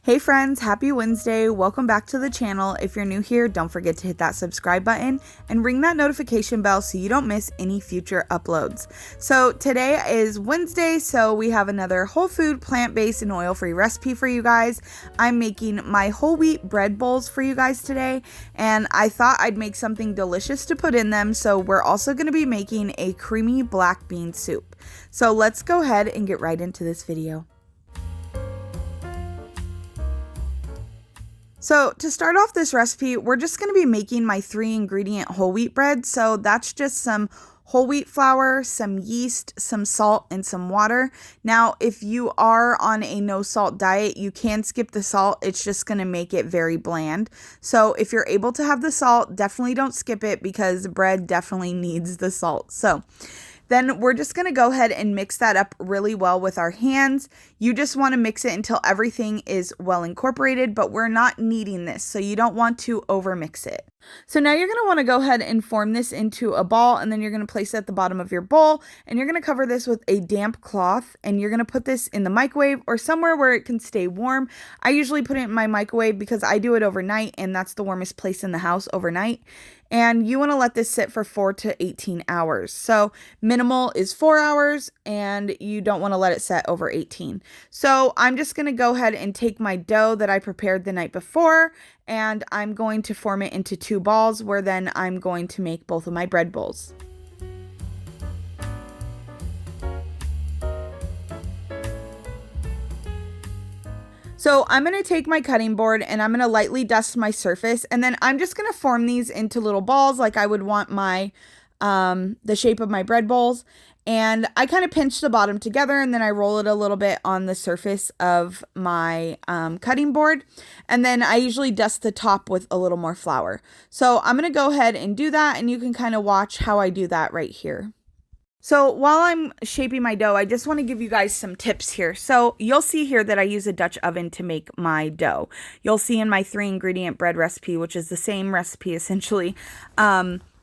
Hey friends, happy Wednesday. Welcome back to the channel. If you're new here, don't forget to hit that subscribe button and ring that notification bell so you don't miss any future uploads. So today is Wednesday, so we have another whole food, plant-based and oil-free recipe for you guys. I'm making my whole wheat bread bowls for you guys today, and I thought I'd make something delicious to put in them, so we're also going to be making a creamy black bean soup. So let's go ahead and get right into this video. So to start off this recipe, we're just going to be making my 3-ingredient whole wheat bread. So that's just some whole wheat flour, some yeast, some salt, and some water. Now, if you are on a no salt diet, you can skip the salt. It's just going to make it very bland. So if you're able to have the salt, definitely don't skip it because bread definitely needs the salt. So then we're just going to go ahead and mix that up really well with our hands. You just want to mix it until everything is well incorporated, but we're not kneading this, so you don't want to over mix it. So now you're going to want to go ahead and form this into a ball, and then you're going to place it at the bottom of your bowl, and you're going to cover this with a damp cloth, and you're going to put this in the microwave or somewhere where it can stay warm. I usually put it in my microwave because I do it overnight, and that's the warmest place in the house overnight. And you want to let this sit for 4 to 18 hours. So minimal is 4 hours, and you don't want to let it set over 18. So I'm just going to go ahead and take my dough that I prepared the night before, and I'm going to form it into 2 balls where then I'm going to make both of my bread bowls. So I'm going to take my cutting board and I'm going to lightly dust my surface, and then I'm just going to form these into little balls like I would want my the shape of my bread bowls. And I kind of pinch the bottom together, and then I roll it a little bit on the surface of my cutting board. And then I usually dust the top with a little more flour. So I'm going to go ahead and do that, and you can kind of watch how I do that right here. So while I'm shaping my dough, I just want to give you guys some tips here. So you'll see here that I use a Dutch oven to make my dough. You'll see in my 3-ingredient bread recipe, which is the same recipe essentially,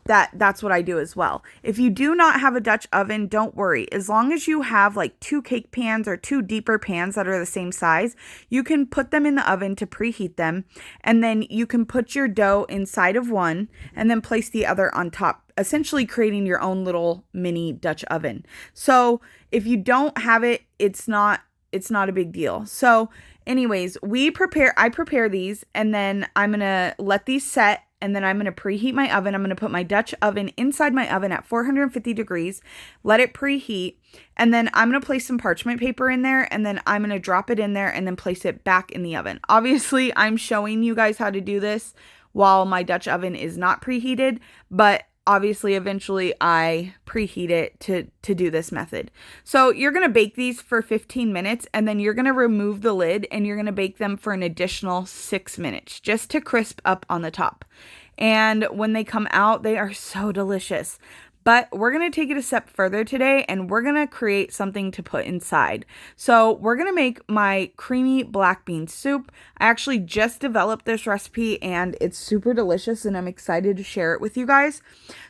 that's what I do as well. If you do not have a Dutch oven, don't worry. As long as you have like 2 cake pans or 2 deeper pans that are the same size, you can put them in the oven to preheat them. And then you can put your dough inside of one and then place the other on top, essentially creating your own little mini Dutch oven. So if you don't have it, it's not a big deal. So anyways, I prepare these, and then I'm going to let these set. And then I'm going to preheat my oven. I'm going to put my Dutch oven inside my oven at 450 degrees, let it preheat, and then I'm going to place some parchment paper in there, and then I'm going to drop it in there and then place it back in the oven. Obviously, I'm showing you guys how to do this while my Dutch oven is not preheated, but obviously eventually I preheat it to do this method. So you're going to bake these for 15 minutes, and then you're going to remove the lid, and you're going to bake them for an additional 6 minutes just to crisp up on the top. And when they come out, they are so delicious. But we're going to take it a step further today, and we're going to create something to put inside. So we're going to make my creamy black bean soup. I actually just developed this recipe, and it's super delicious, and I'm excited to share it with you guys.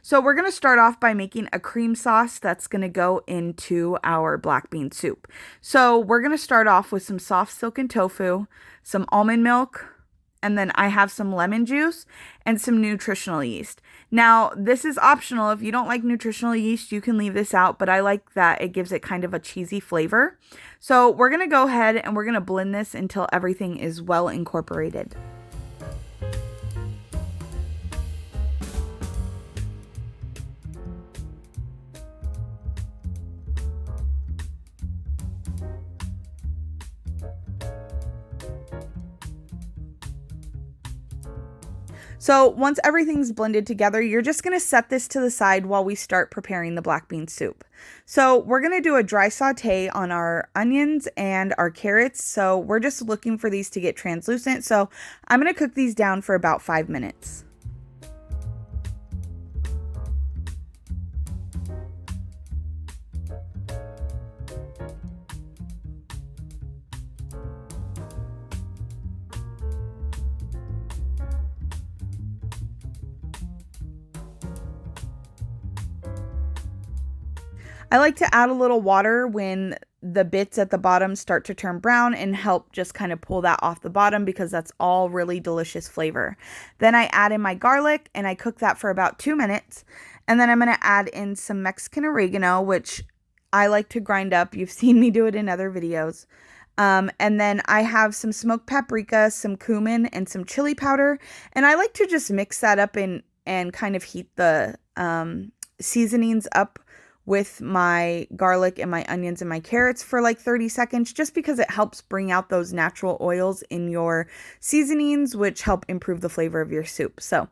So we're going to start off by making a cream sauce that's going to go into our black bean soup. So we're going to start off with some soft silken tofu, some almond milk, and then I have some lemon juice and some nutritional yeast. Now, this is optional. If you don't like nutritional yeast, you can leave this out, but I like that it gives it kind of a cheesy flavor. So we're going to go ahead and we're going to blend this until everything is well incorporated. So once everything's blended together, you're just going to set this to the side while we start preparing the black bean soup. So we're going to do a dry saute on our onions and our carrots. So we're just looking for these to get translucent. So I'm going to cook these down for about 5 minutes. I like to add a little water when the bits at the bottom start to turn brown and help just kind of pull that off the bottom, because that's all really delicious flavor. Then I add in my garlic and I cook that for about 2 minutes. And then I'm going to add in some Mexican oregano, which I like to grind up. You've seen me do it in other videos. And then I have some smoked paprika, some cumin, and some chili powder. And I like to just mix that up and kind of heat the seasonings up with my garlic and my onions and my carrots for like 30 seconds, just because it helps bring out those natural oils in your seasonings, which help improve the flavor of your soup. So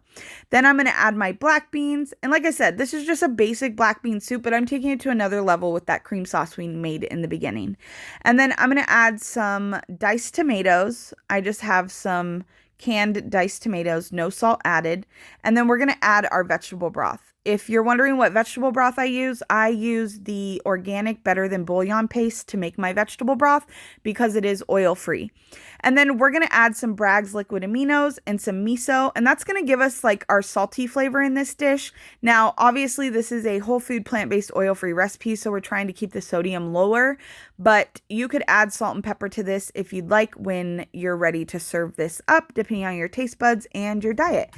then I'm going to add my black beans. And like I said, this is just a basic black bean soup, but I'm taking it to another level with that cream sauce we made in the beginning. And then I'm going to add some diced tomatoes. I just have some canned diced tomatoes, no salt added. And then we're going to add our vegetable broth. If you're wondering what vegetable broth I use the organic Better Than Bouillon paste to make my vegetable broth, because it is oil free. And then we're going to add some Bragg's liquid aminos and some miso, and that's going to give us like our salty flavor in this dish. Now, obviously this is a whole food plant-based oil free recipe, so we're trying to keep the sodium lower, but you could add salt and pepper to this if you'd like when you're ready to serve this up, depending on your taste buds and your diet.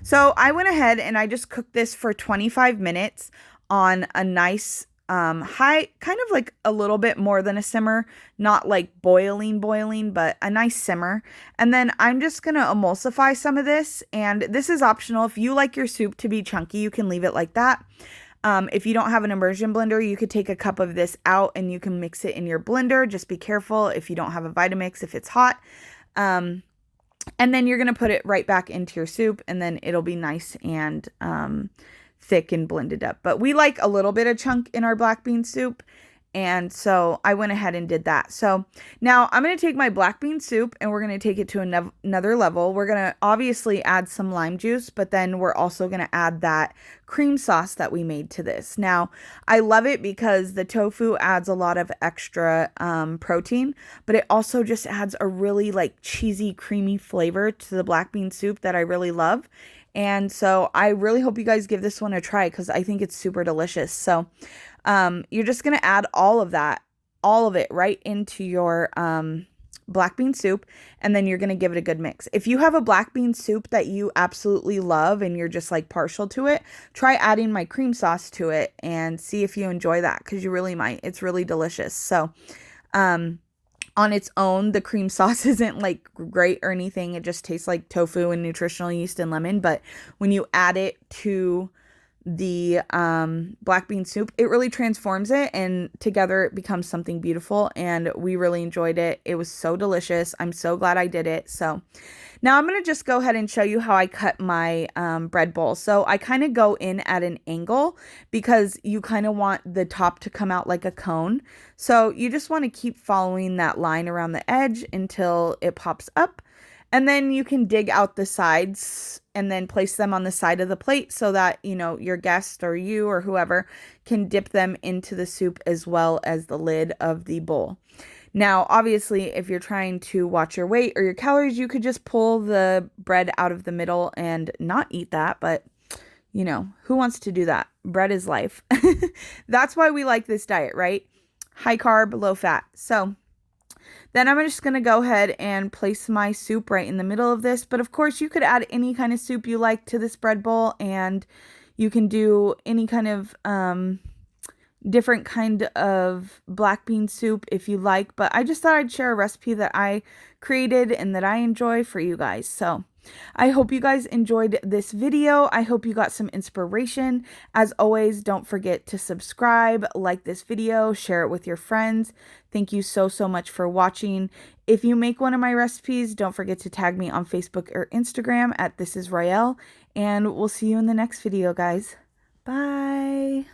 So I went ahead and I just cooked this for 25 minutes on a nice high, kind of like a little bit more than a simmer, not like boiling, but a nice simmer. And then I'm just going to emulsify some of this, and this is optional. If you like your soup to be chunky, you can leave it like that. If you don't have an immersion blender, you could take a cup of this out and you can mix it in your blender. Just be careful if you don't have a Vitamix, if it's hot. And then you're going to put it right back into your soup, and then it'll be nice and thick and blended up. But we like a little bit of chunk in our black bean soup, and so I went ahead and did that. So now I'm going to take my black bean soup and we're going to take it to another level. We're going to obviously add some lime juice, but then we're also going to add that cream sauce that we made to this. Now, I love it because the tofu adds a lot of extra protein, but it also just adds a really like cheesy, creamy flavor to the black bean soup that I really love. And so I really hope you guys give this one a try, because I think it's super delicious. So you're just going to add all of it right into your black bean soup, and then you're going to give it a good mix. If you have a black bean soup that you absolutely love and you're just like partial to it, try adding my cream sauce to it and see if you enjoy that, because you really might. It's really delicious. So on its own, the cream sauce isn't like great or anything. It just tastes like tofu and nutritional yeast and lemon. But when you add it to the black bean soup, it really transforms it, and together it becomes something beautiful. And we really enjoyed it. It was so delicious. I'm so glad I did it. So now I'm going to just go ahead and show you how I cut my bread bowl. So I kind of go in at an angle, because you kind of want the top to come out like a cone. So you just want to keep following that line around the edge until it pops up. And then you can dig out the sides and then place them on the side of the plate, so that, you know, your guest or you or whoever can dip them into the soup as well as the lid of the bowl. Now, obviously, if you're trying to watch your weight or your calories, you could just pull the bread out of the middle and not eat that. But, you know, who wants to do that? Bread is life. That's why we like this diet, right? High carb, low fat. So then I'm just going to go ahead and place my soup right in the middle of this. But of course, you could add any kind of soup you like to this bread bowl, and you can do any kind of different kind of black bean soup if you like. But I just thought I'd share a recipe that I created and that I enjoy for you guys. So I hope you guys enjoyed this video. I hope you got some inspiration. As always, don't forget to subscribe, like this video, share it with your friends. Thank you so much for watching. If you make one of my recipes, don't forget to tag me on Facebook or Instagram at This Is Royalle, and we'll see you in the next video, guys. Bye.